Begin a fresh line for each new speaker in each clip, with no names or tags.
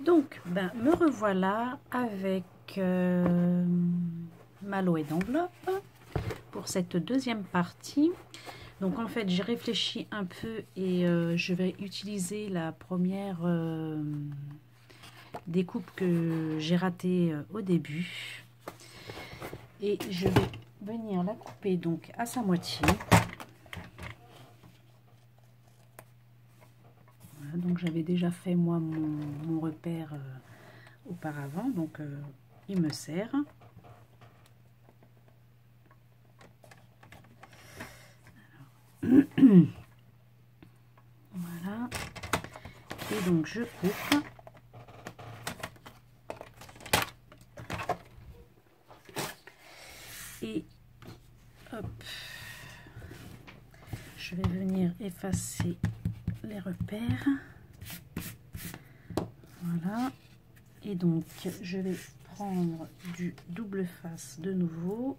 Donc, ben, me revoilà avec Maloë d'enveloppe pour cette deuxième partie. Donc, en fait, j'ai réfléchi un peu et je vais utiliser la première découpe que j'ai ratée au début. Et je vais venir la couper donc à sa moitié. Voilà, donc j'avais déjà fait moi mon repère auparavant, donc il me sert. Voilà, et donc je coupe. Et hop, je vais venir effacer les repères. Voilà, et donc je vais prendre du double face de nouveau.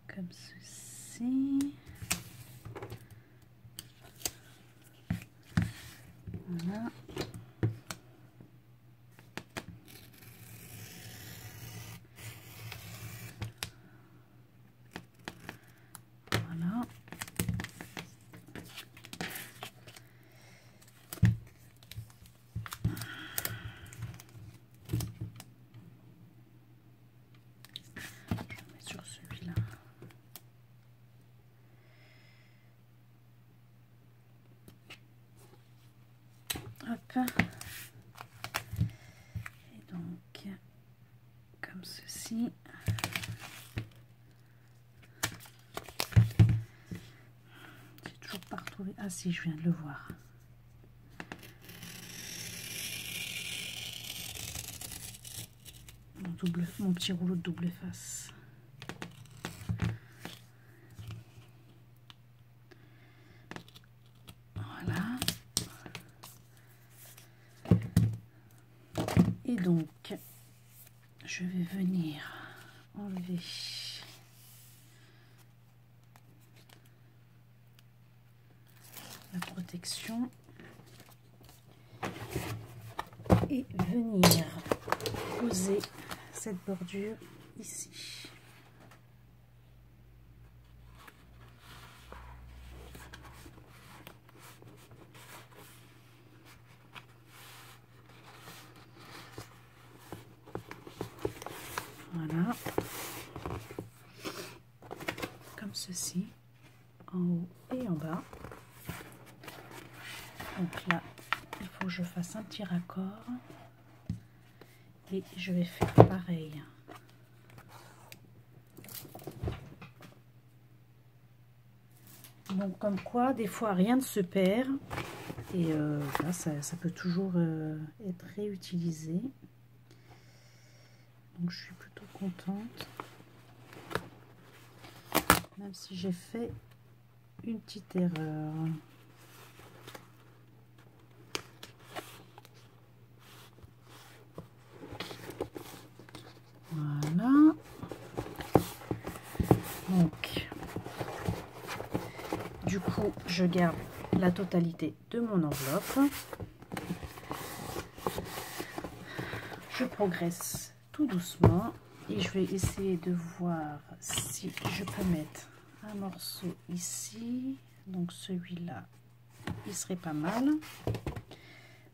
Comme ceci. Voilà. Voilà. Je mets sur celui-là. Hop. Et donc, comme ceci. J'ai toujours pas retrouvé. Ah si, je viens de le voir. Mon petit rouleau de double face. Voilà. Et donc, je vais venir enlever la protection et venir poser cette bordure ici. Voilà, comme ceci, en haut et en bas. Donc là, il faut que je fasse un petit raccord et je vais faire pareil. Donc comme quoi, des fois, rien ne se perd et là, ça peut toujours être réutilisé. Donc je suis plutôt contente, même si j'ai fait une petite erreur. Voilà. Donc, du coup, je garde la totalité de mon enveloppe. Je progresse tout doucement et je vais essayer de voir si je peux mettre un morceau ici. Donc celui-là, il serait pas mal.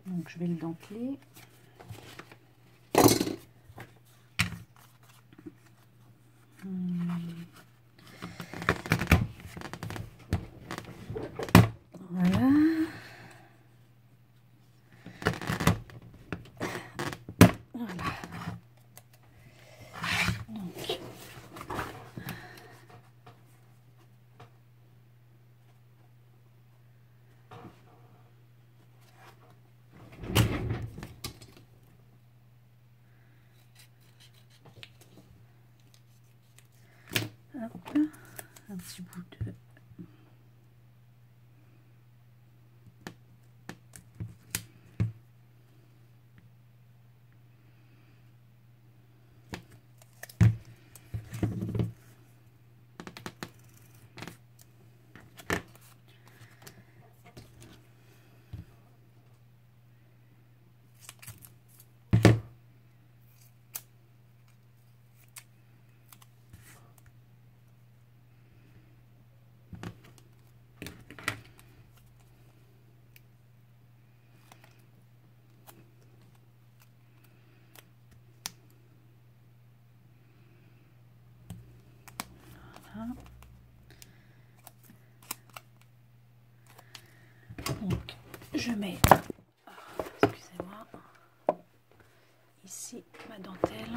Donc je vais le denteler. Voilà. Voilà. Donc, hop, un petit bout de Donc je mets, excusez-moi, ici ma dentelle.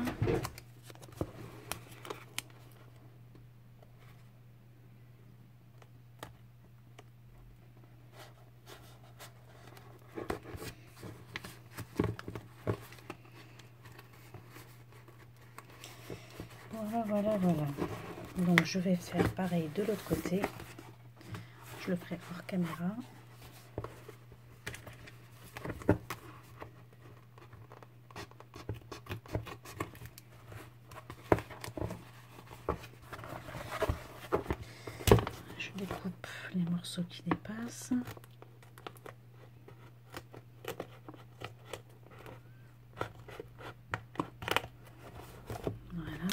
Voilà. Donc je vais faire pareil de l'autre côté. Je le ferai hors caméra. Je découpe les morceaux qui dépassent. Voilà.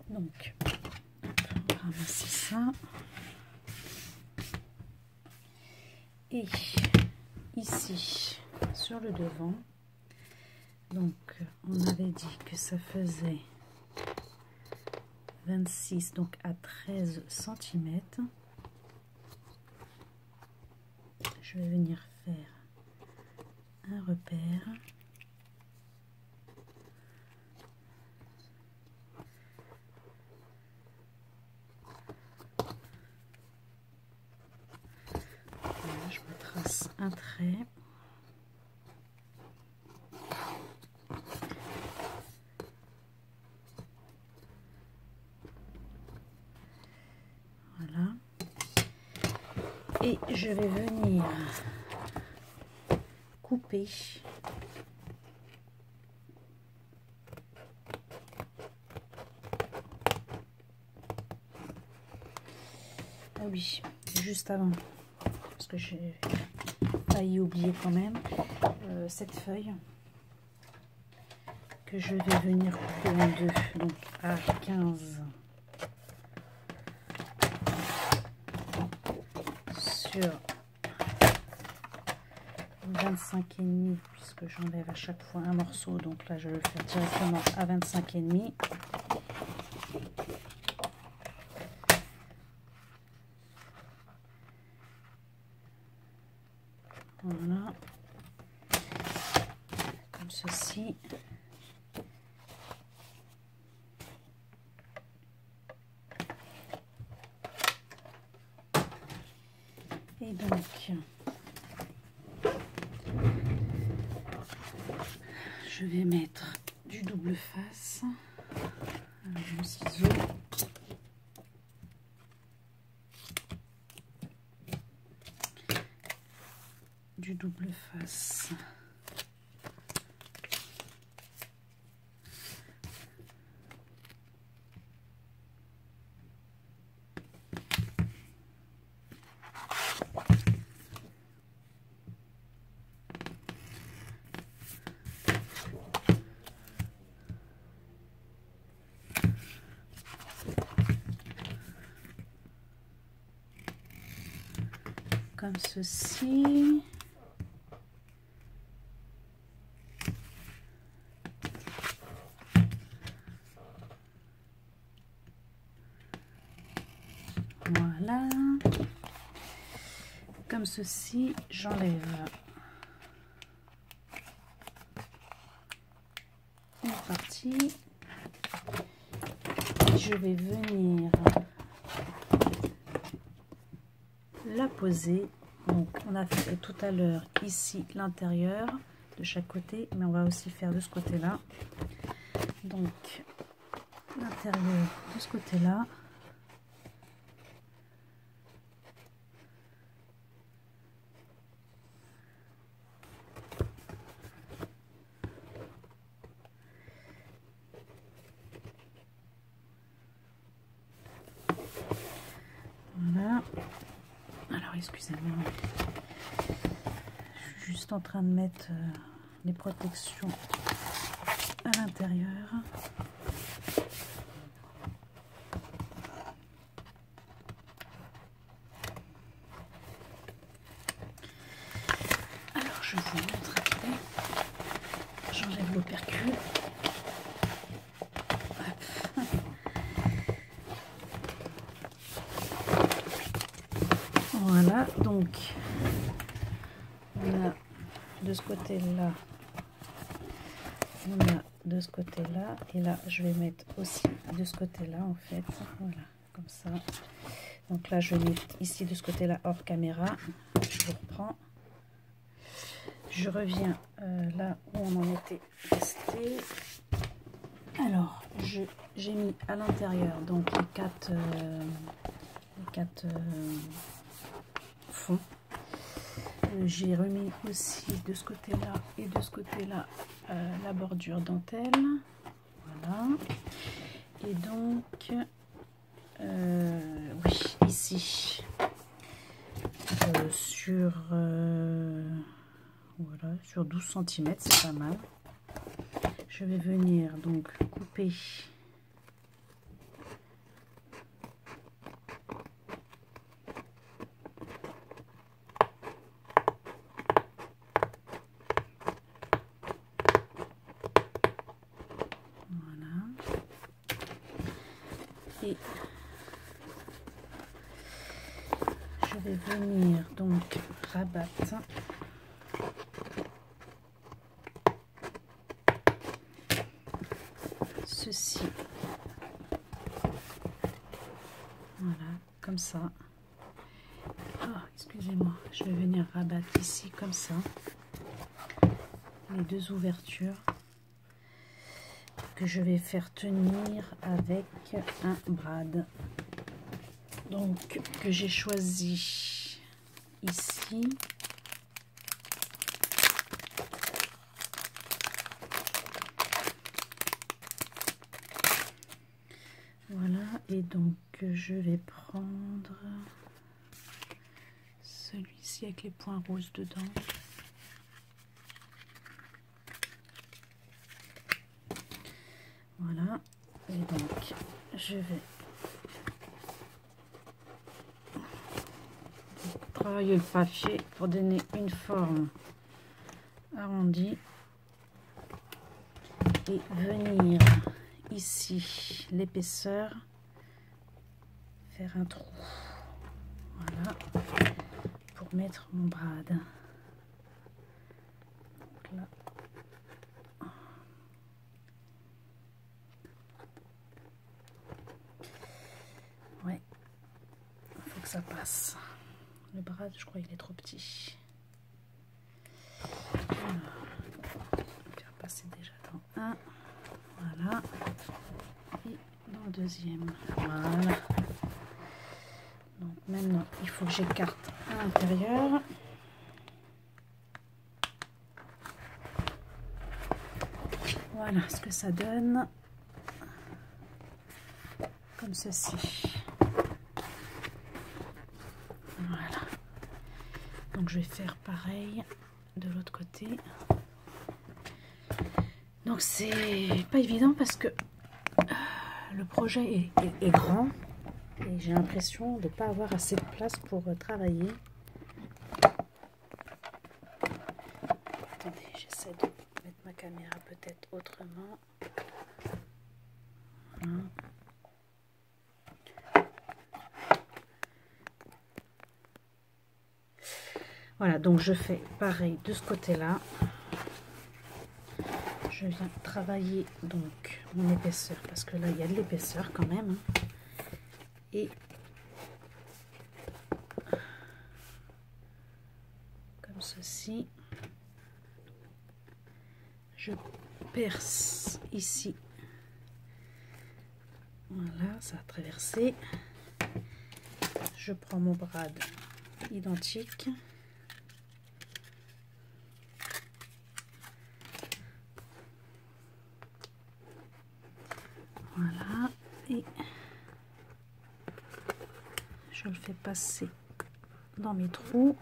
Donc, on va ramasser ça. Et ici, sur le devant, donc on avait dit que ça faisait 26, donc à 13 cm. Je vais venir faire un repère. Voilà, je me trace un trait. Voilà. Et je vais venir couper ah oui, juste avant, parce que j'ai failli oublier quand même cette feuille que je vais venir couper en deux, donc à 15 sur 25,5, puisque j'enlève à chaque fois un morceau, donc là je vais le faire directement à 25,5. Voilà, comme ceci. Et donc je vais mettre du double face avec mon ciseau. Du double face. Comme ceci. Voilà. Comme ceci, j'enlève une partie. Je vais venir la poser. Donc on a fait tout à l'heure ici l'intérieur de chaque côté, mais on va aussi faire de ce côté là. Donc l'intérieur de ce côté là. Voilà. Alors excusez-moi, je suis juste en train de mettre les protections à l'intérieur. je vous montre après. J'enlève l'opercule. Voilà, donc on a de ce côté-là, on a de ce côté-là, et là je vais mettre aussi de ce côté-là en fait, voilà, comme ça. Donc là je vais mettre ici de ce côté-là hors caméra, je reprends, je reviens là où on en était resté. Alors j'ai mis à l'intérieur donc les quatre fonds. J'ai remis aussi de ce côté-là et de ce côté-là la bordure dentelle. Voilà. Et donc, oui, ici, voilà, sur 12 cm, c'est pas mal. Je vais venir donc couper. Et je vais venir donc rabattre ceci, voilà, comme ça. Oh, excusez-moi, je vais venir rabattre ici comme ça les deux ouvertures que je vais faire tenir avec un brad, donc que j'ai choisi ici. Voilà, et donc je vais prendre celui-ci avec les points roses dedans. Voilà, et donc je vais travailler le papier pour donner une forme arrondie et venir ici l'épaisseur, faire un trou, voilà, pour mettre mon brad. Donc là, ouais, il faut que ça passe. Le brad, je crois qu'il est trop petit. Voilà. On va faire passer déjà dans un, voilà, et dans le deuxième, voilà. Donc maintenant, il faut que j'écarte à l'intérieur. Voilà ce que ça donne, comme ceci. Voilà. Donc je vais faire pareil de l'autre côté. Donc c'est pas évident parce que le projet est grand et j'ai l'impression de ne pas avoir assez de place pour travailler. Attendez, j'essaie de mettre ma caméra peut-être autrement. Voilà. Voilà, donc je fais pareil de ce côté-là. Je viens travailler donc mon épaisseur parce que là il y a de l'épaisseur quand même. Et comme ceci, je perce ici. Voilà, ça a traversé. Je prends mon brad identique. Voilà, et je le fais passer dans mes trous.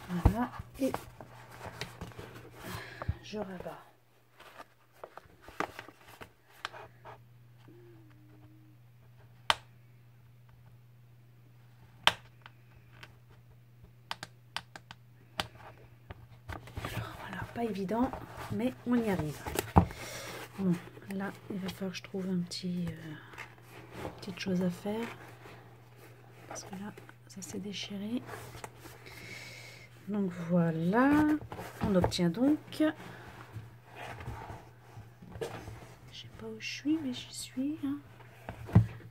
Voilà, et je rabats. pas évident, mais on y arrive. Bon, là, il va falloir que je trouve un petite chose à faire. Parce que là, ça s'est déchiré. Donc voilà, on obtient donc... Je sais pas où je suis, mais j'y suis. Hein.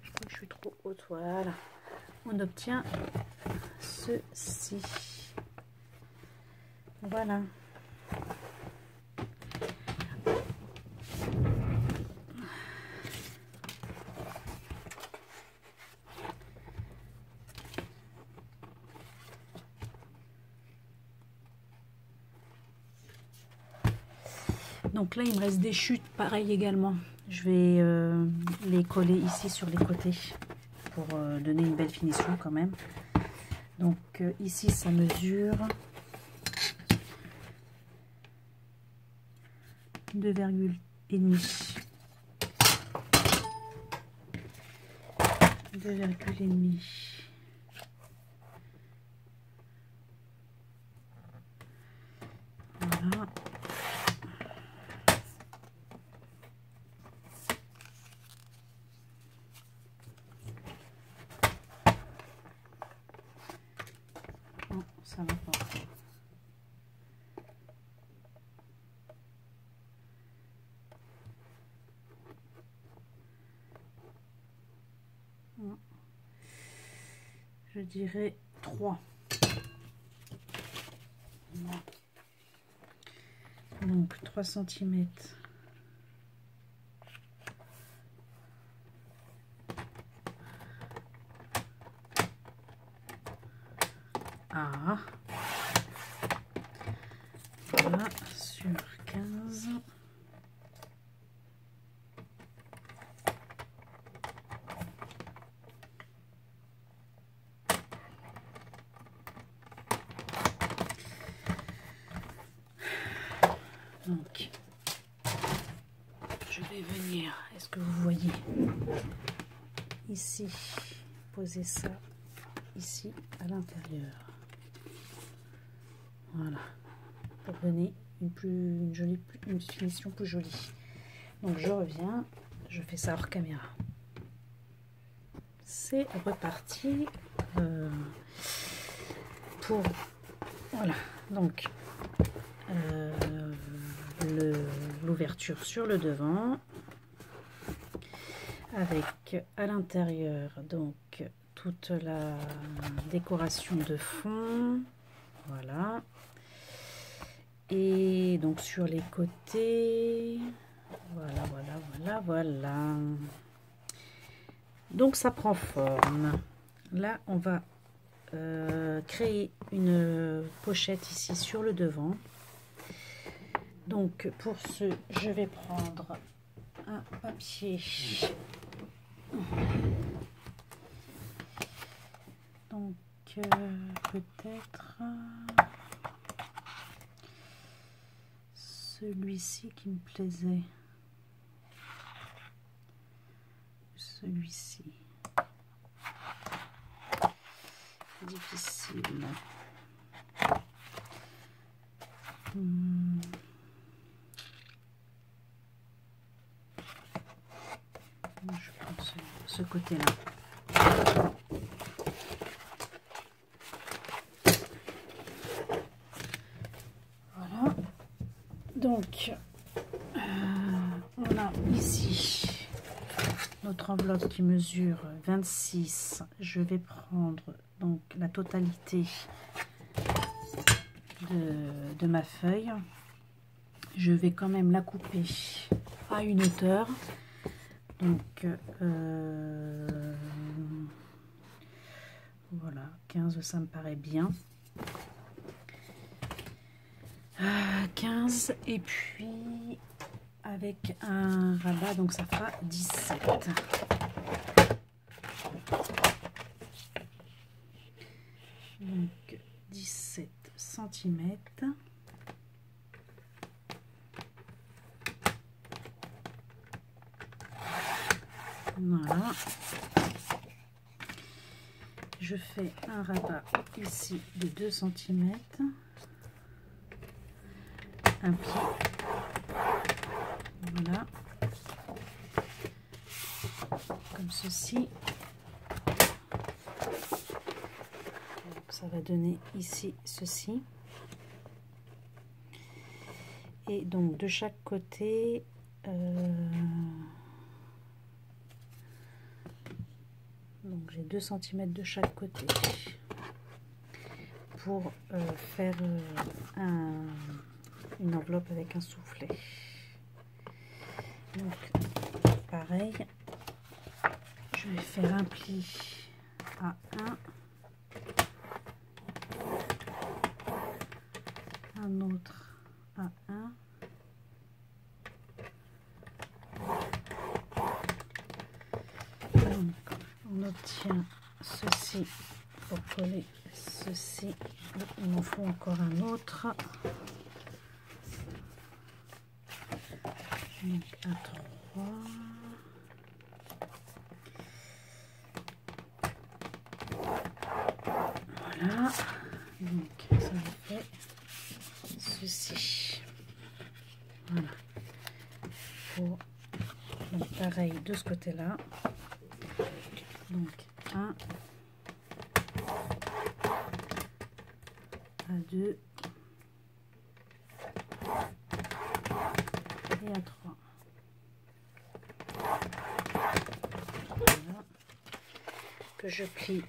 Je crois que je suis trop haute, voilà. On obtient ceci. Voilà. Donc là, il me reste des chutes, pareil également. Je vais les coller ici sur les côtés pour donner une belle finition quand même. Donc ici, ça mesure 2,5. 2,5. Voilà. Non, ça va pas. Non. Je dirais 3. Donc 3 cm. Ah, voilà, sur 15. Donc, je vais venir, est-ce que vous voyez, ici, poser ça ici à l'intérieur. Voilà, pour donner une finition plus jolie. Donc je reviens, je fais ça hors caméra. C'est reparti pour, voilà, donc l'ouverture sur le devant avec à l'intérieur donc toute la décoration de fond, voilà, et donc sur les côtés, voilà. Donc ça prend forme. Là on va créer une pochette ici sur le devant. Donc pour ce, je vais prendre un papier. Donc peut-être celui-ci qui me plaisait. Celui-ci. Difficile. Je prends ce côté-là. Voilà. Donc, on a ici notre enveloppe qui mesure 26. Je vais prendre donc la totalité de ma feuille. Je vais quand même la couper à une hauteur. Donc voilà, 15, ça me paraît bien. 15, et puis avec un rabat, donc ça fera 17. Donc 17 cm. Voilà. Je fais un rabat ici de 2 cm. un pli. Voilà. Comme ceci. Donc, ça va donner ici ceci. Et donc de chaque côté, donc j'ai 2 cm de chaque côté pour faire une enveloppe avec un soufflet. Donc pareil, je vais faire un pli à 1 autre à 1, donc on obtient ceci pour coller ceci. Il m'en faut encore un autre, donc à 3. Voilà, donc ça me fait ceci. Voilà. Pour, donc pareil de ce côté là, donc 1 à 2 et à 3. Voilà, que je plie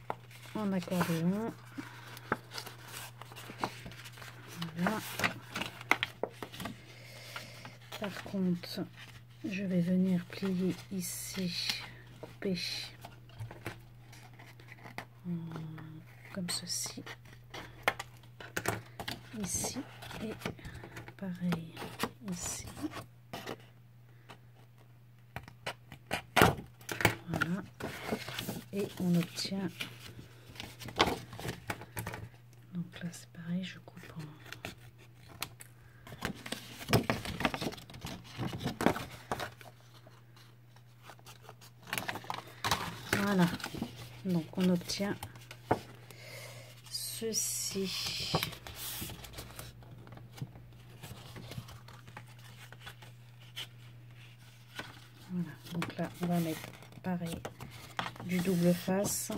en accordéon. Voilà. Par contre, je vais venir plier ici, couper comme ceci, ici, et pareil ici. Voilà. Et on obtient, donc là c'est pareil, je coupe en... Voilà, donc on obtient ceci. Voilà, donc là on va mettre pareil du double face.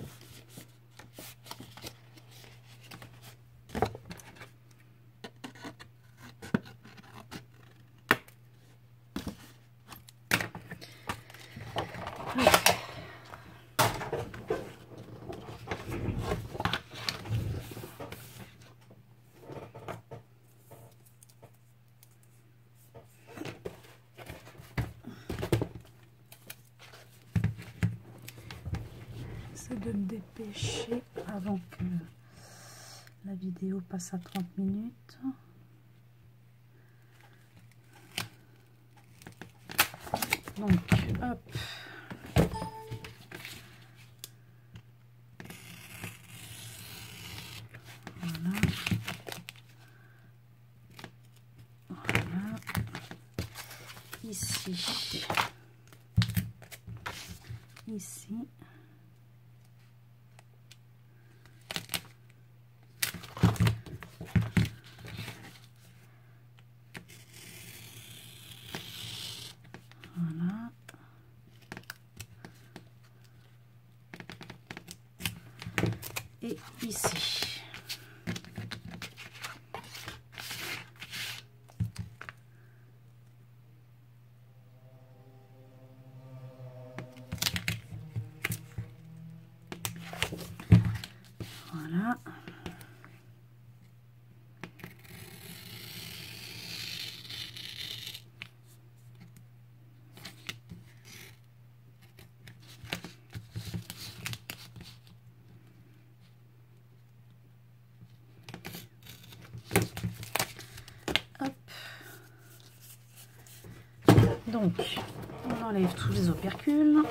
De me dépêcher avant que la vidéo passe à 30 minutes. Donc hop, voilà, voilà, ici, ici. Voilà. Et ici. Voilà. Donc, on enlève tous les opercules.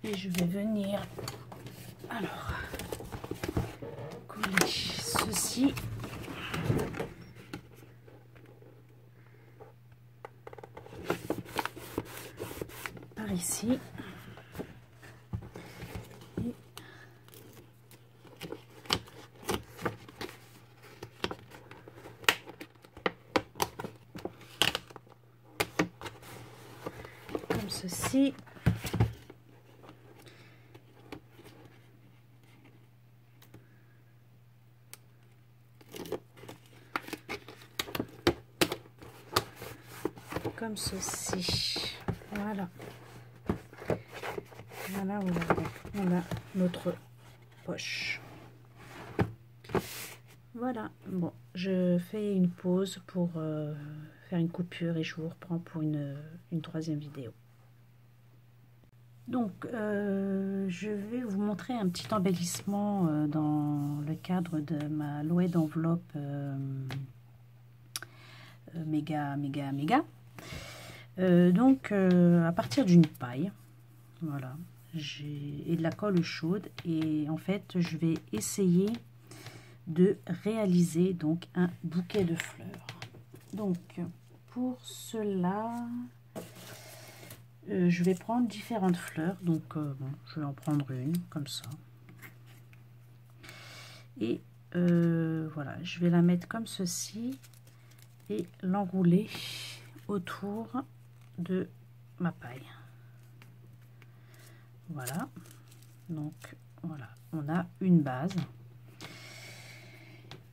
Et je vais venir, alors, coller ceci. par ici. Et comme ceci. Comme ceci. Voilà. Voilà, voilà. On a notre poche. Voilà. Bon, je fais une pause pour faire une coupure et je vous reprends pour une troisième vidéo. Donc, je vais vous montrer un petit embellissement dans le cadre de ma louée d'enveloppe méga. Donc, à partir d'une paille, voilà, et de la colle chaude, et en fait, je vais essayer de réaliser donc un bouquet de fleurs. Donc, pour cela, je vais prendre différentes fleurs. Donc, bon, je vais en prendre une comme ça, et voilà, je vais la mettre comme ceci et l'enrouler autour de ma paille. Voilà, donc voilà, on a une base,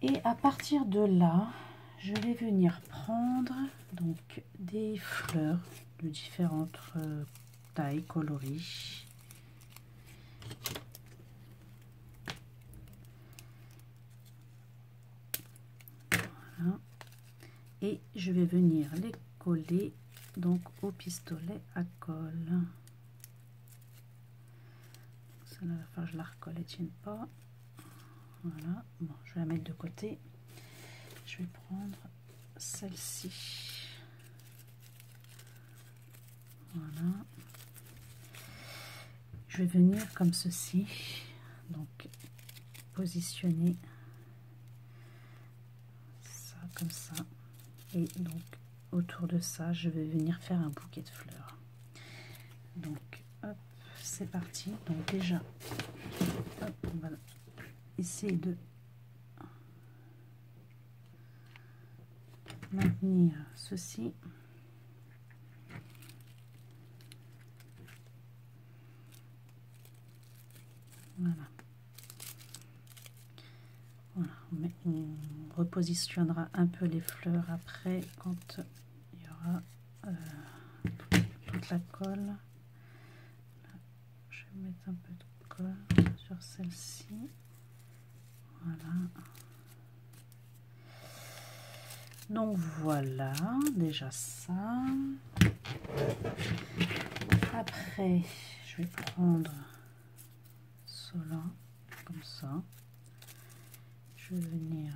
et à partir de là, je vais venir prendre donc des fleurs de différentes tailles, coloris. Voilà. Et je vais venir les coller donc au pistolet à colle. Celle-là, il va falloir que je la recolle, elle ne tienne pas. Voilà, bon, je vais la mettre de côté. Je vais prendre celle-ci. Voilà. Je vais venir comme ceci, donc positionner ça comme ça, et donc autour de ça, je vais venir faire un bouquet de fleurs. Donc, hop, c'est parti. Donc déjà, hop, on va essayer de maintenir ceci. Voilà. Voilà, on repositionnera un peu les fleurs après quand il y aura toute la colle. Là, je vais mettre un peu de colle sur celle-ci. Voilà. Donc voilà, déjà ça. Après, je vais prendre cela comme ça. Je vais venir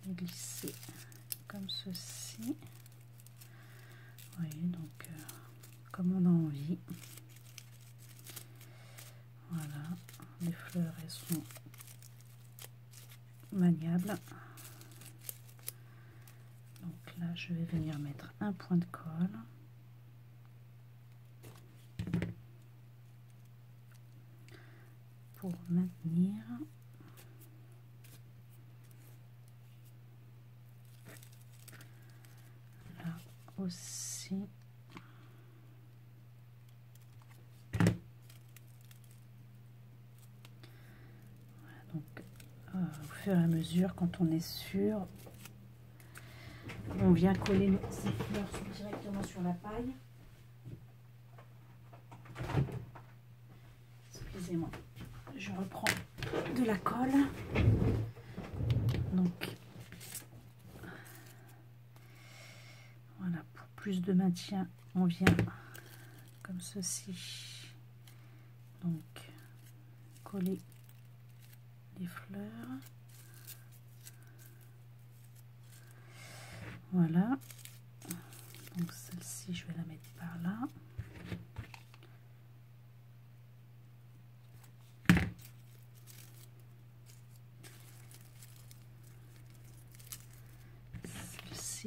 les glisser comme ceci. Vous voyez, donc comme on a envie. Voilà, les fleurs, elles sont maniables. Donc là, je vais venir mettre un point de colle. Pour maintenir. Là aussi. Voilà, donc au fur et à mesure, quand on est sûr, on vient coller ces fleurs directement sur la paille. Excusez-moi, je reprends de la colle. Donc voilà, pour plus de maintien, on vient comme ceci, donc coller les fleurs. Voilà, donc celle-ci, je vais la mettre par là.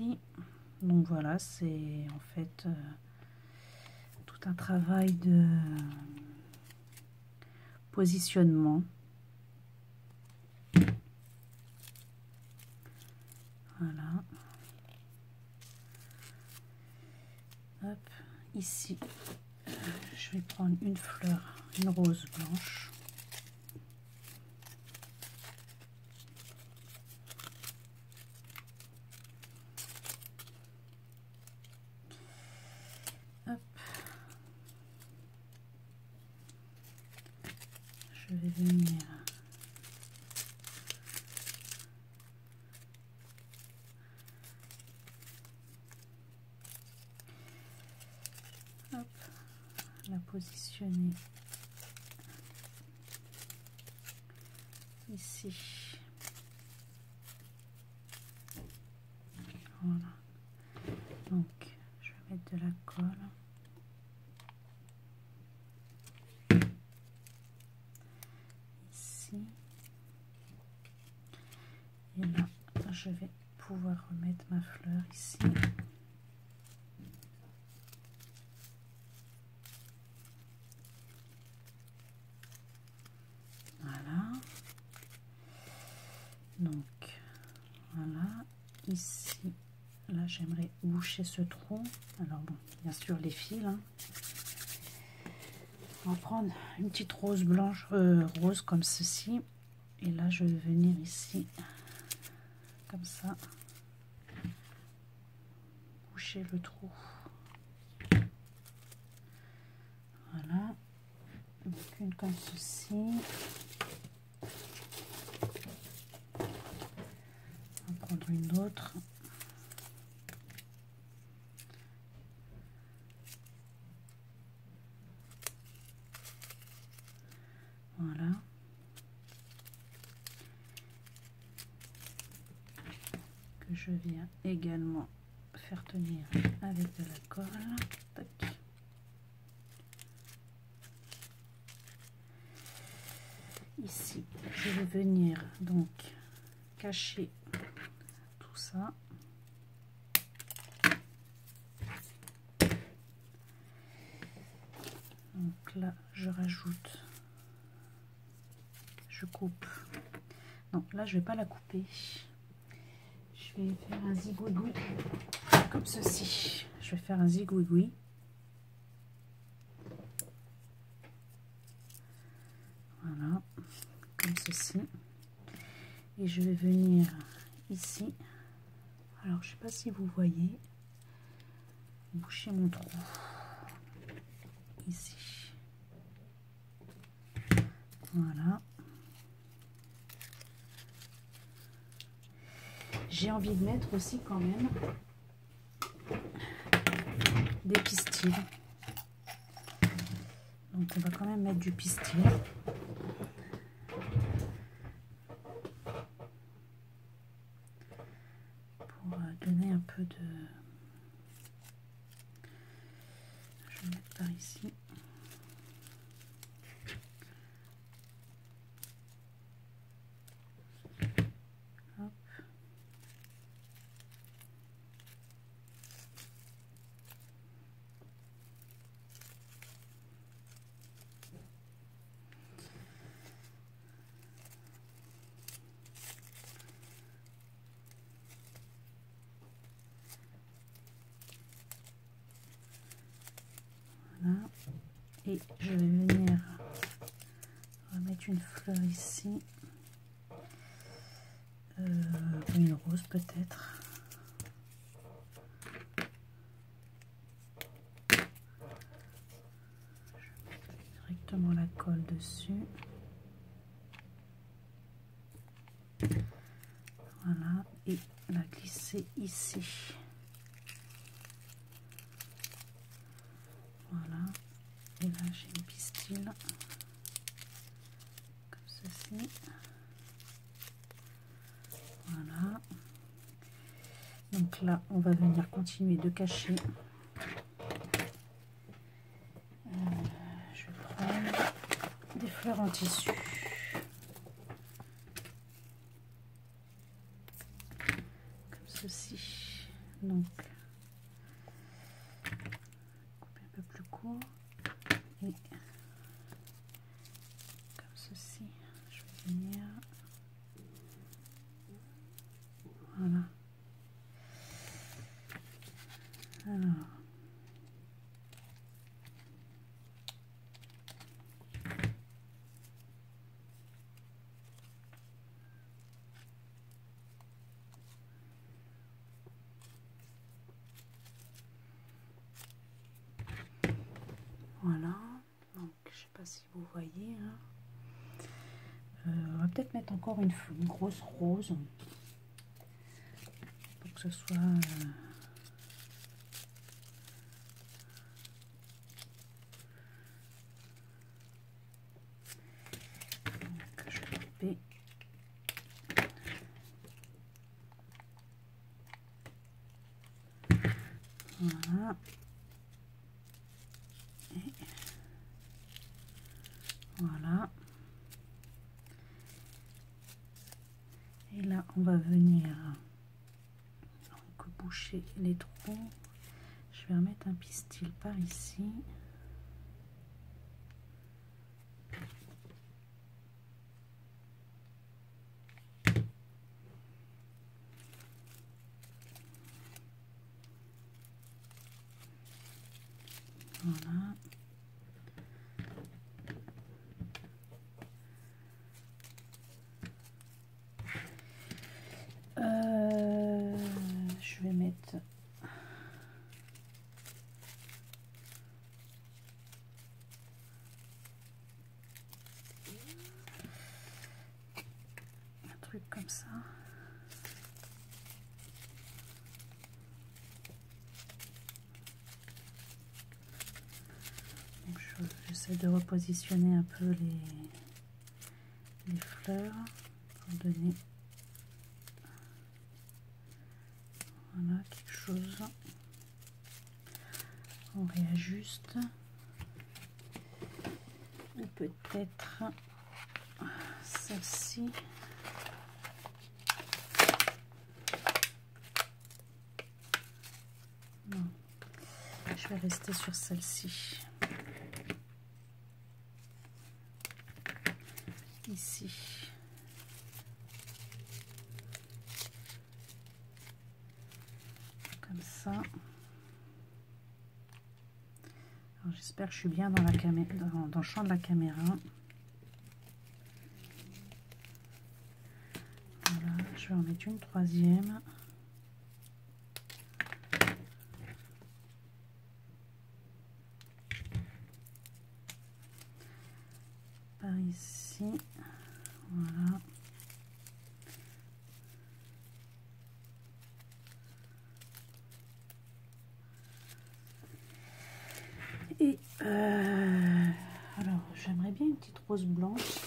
ici. Donc voilà, c'est en fait tout un travail de positionnement. Voilà. Hop, ici, je vais prendre une fleur, une rose blanche. Hop. Je vais venir la positionner ici. Voilà. Donc, je vais mettre de la colle. Ici. Et là, je vais pouvoir remettre ma fleur ici. Voilà. Donc, voilà. Ici, là, j'aimerais boucher ce trou. Alors bon, bien sûr, les fils. Hein. On va prendre une petite rose blanche, rose comme ceci. Et là, je vais venir ici, comme ça, boucher le trou. Voilà. Donc, une comme ceci. On va prendre une autre. Voilà. Que je viens également faire tenir avec de la colle. Tac. Ici, je vais venir donc cacher tout ça. Donc là, je rajoute, je coupe. Non, là, je vais pas la couper. Je vais faire un zigouigoui comme ceci. Je vais faire un zigouigoui. Voilà, comme ceci. Et je vais venir ici. Alors, je sais pas si vous voyez, boucher mon trou ici. Voilà. J'ai envie de mettre aussi quand même des pistils. Donc on va quand même mettre du pistil. Pour donner un peu de... Je vais mettre par ici. Hop. Voilà. Et je vais venir remettre une fleur ici. Une rose peut-être. Directement la colle dessus. Voilà. Et la glisser ici. Voilà. Et là j'ai une pistille. Comme ceci. Voilà. Donc là, on va venir continuer de cacher. Je vais prendre des fleurs en tissu. Comme ceci. Donc, couper un peu plus court et comme ceci, je vais venir, voilà. Alors, voilà, donc je sais pas si vous voyez, hein. On va peut-être mettre encore une grosse rose pour que ce soit que je vais couper. Voilà. Et voilà. Et là, on va venir donc boucher les trous. Je vais remettre un pistil par ici. Voilà. Je vais mettre un truc comme ça. J'essaie de repositionner un peu les fleurs pour donner voilà quelque chose. On réajuste. Et peut-être celle-ci. Non, je vais rester sur celle-ci. Ici. Comme ça. J'espère que je suis bien dans la caméra, dans le champ de la caméra. Voilà, je vais en mettre une troisième. Par ici. Voilà. Et alors j'aimerais bien une petite rose blanche.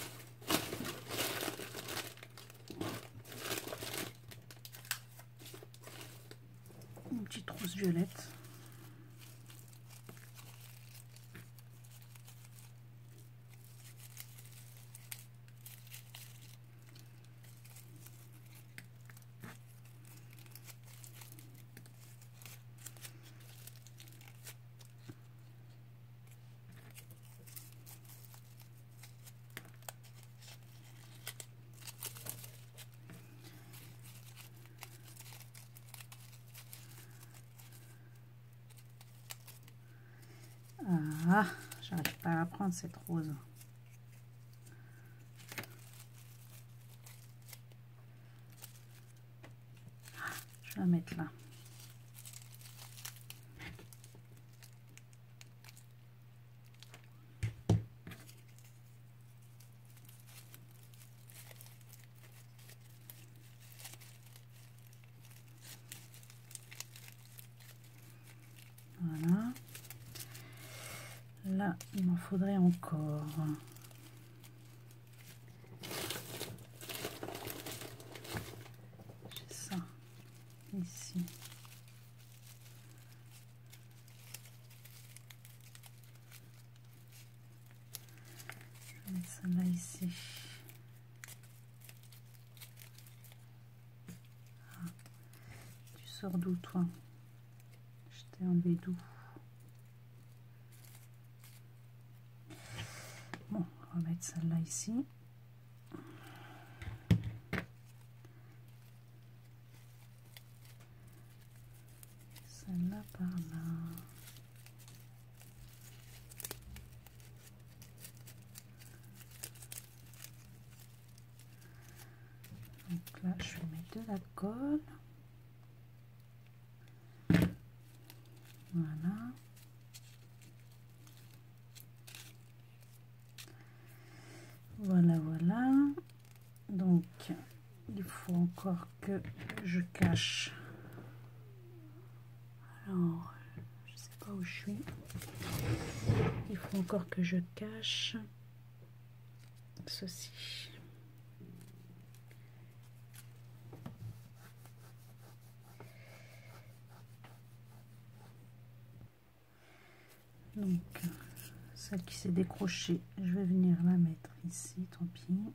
Une petite rose violette. Ah, j'arrive pas à la prendre cette rose. Je vais la mettre là. Voilà. Là, il m'en faudrait encore. J'ai ça ici. Je vais mettre celle-là ici. Ah. Tu sors d'où toi? vais enlever d'où. Bon, on va mettre celle-là ici. Celle-là par là. Donc là, je vais mettre de la colle. Voilà. Voilà, voilà. Donc, il faut encore que je cache. Alors, je sais pas où je suis. Il faut encore que je cache ceci. Donc, celle qui s'est décrochée, je vais venir la mettre ici, tant pis.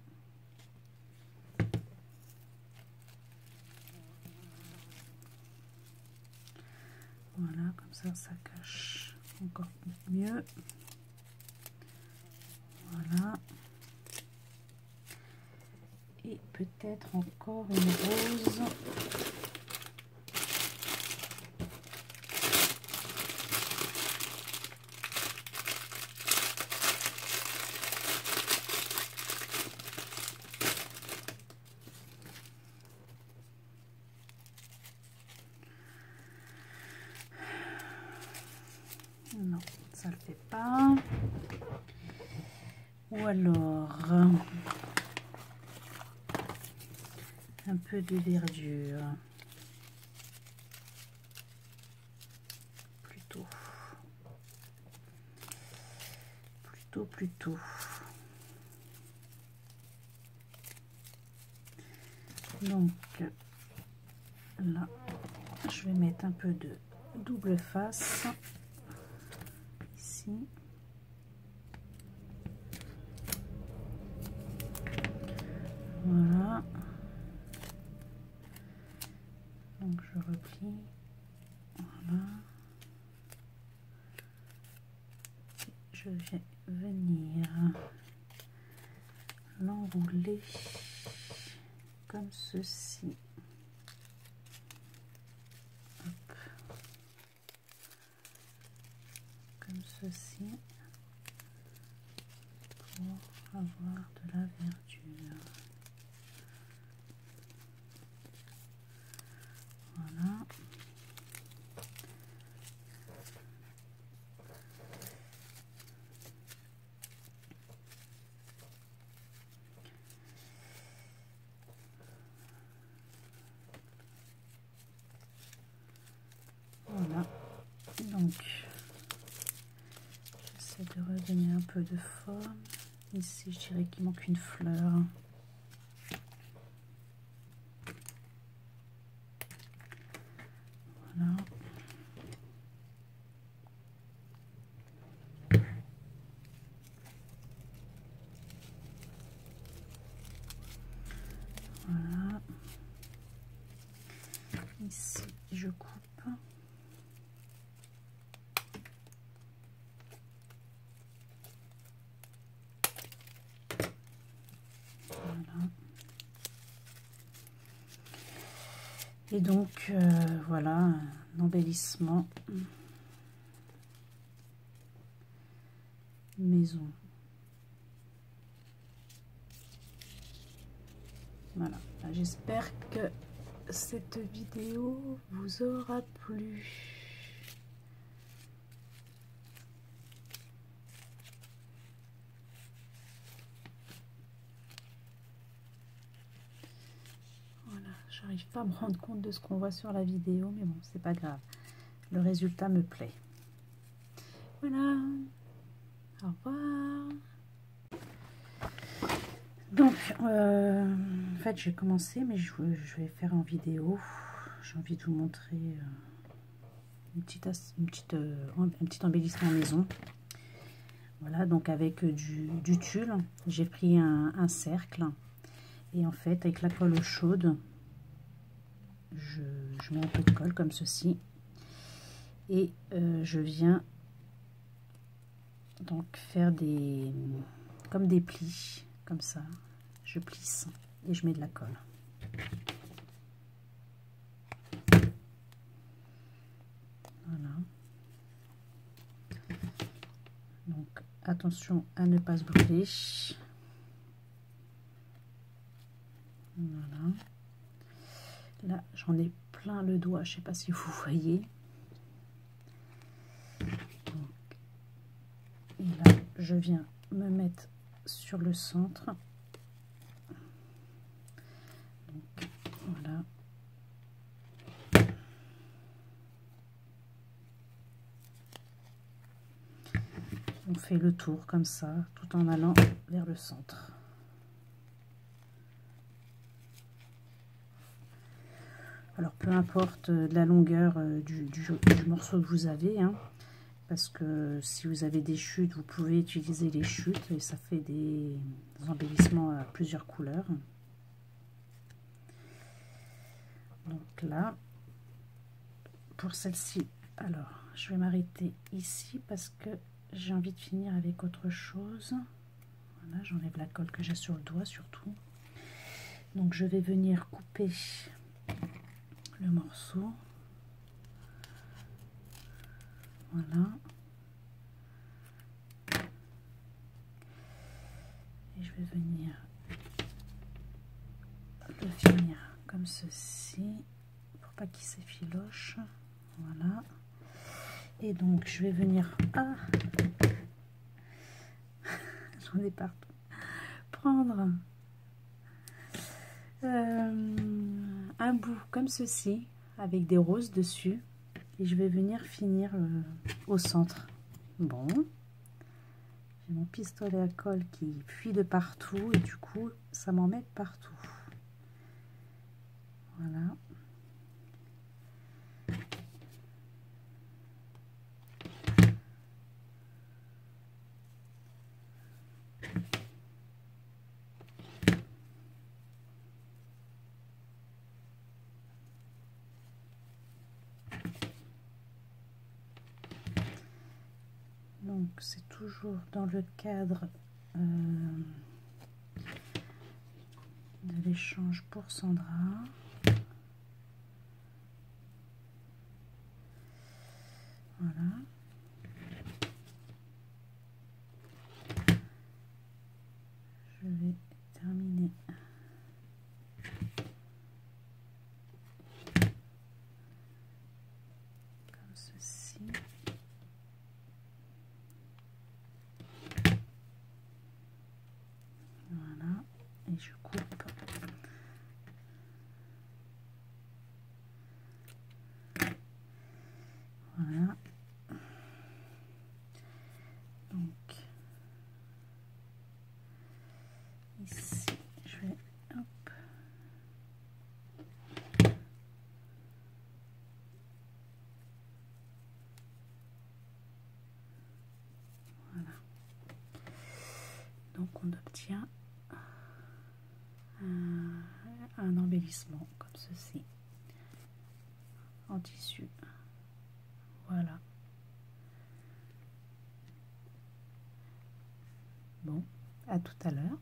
Voilà, comme ça cache encore mieux. Voilà. Et peut-être encore une rose. Non, ça le fait pas. Ou alors un peu de verdure. Plutôt. Donc là, je vais mettre un peu de double face ici. Voilà. Donc je replie. Voilà. Je vais venir l'enrouler comme ceci. Hop. Comme ceci pour avoir de la verdure. Voilà. Voilà, donc j'essaie de redonner un peu de forme. Ici, je dirais qu'il manque une fleur. Voilà. Voilà. Ici, je coupe. Et donc, voilà, un embellissement maison. Voilà, j'espère que cette vidéo vous aura plu. J'arrive pas à me rendre compte de ce qu'on voit sur la vidéo, mais bon, c'est pas grave. Le résultat me plaît. Voilà. Au revoir. Donc, en fait, j'ai commencé, mais je vais faire en vidéo. J'ai envie de vous montrer un petit embellissement maison. Voilà, donc avec du tulle, j'ai pris un cercle. Et en fait, avec la colle chaude, je mets un peu de colle comme ceci Et je viens donc faire des comme des plis comme ça. Je plisse et je mets de la colle. Voilà. Donc attention à ne pas se brûler. Voilà. Là j'en ai plein le doigt, je sais pas si vous voyez. Donc, et là je viens me mettre sur le centre. Donc, voilà. On fait le tour comme ça, tout en allant vers le centre. Alors peu importe la longueur du morceau que vous avez, hein, parce que si vous avez des chutes, vous pouvez utiliser les chutes et ça fait des embellissements à plusieurs couleurs. Donc là, pour celle-ci, alors je vais m'arrêter ici parce que j'ai envie de finir avec autre chose. Voilà, j'enlève la colle que j'ai sur le doigt surtout. Donc je vais venir couper le morceau. Voilà. Et je vais venir le finir comme ceci pour pas qu'il s'effiloche. Voilà. Et donc je vais venir j'en ai partout, prendre un bout comme ceci avec des roses dessus et je vais venir finir au centre. Bon, j'ai mon pistolet à colle qui fuit de partout et du coup ça m'en met partout. Voilà. Donc c'est toujours dans le cadre de l'échange pour Sandra. Voilà. Je vais terminer comme ceci. Voilà. Et je coupe. Voilà. Donc ici, je vais hop. Voilà. Donc on obtient un embellissement comme ceci en tissu. Voilà. Bon, à tout à l'heure.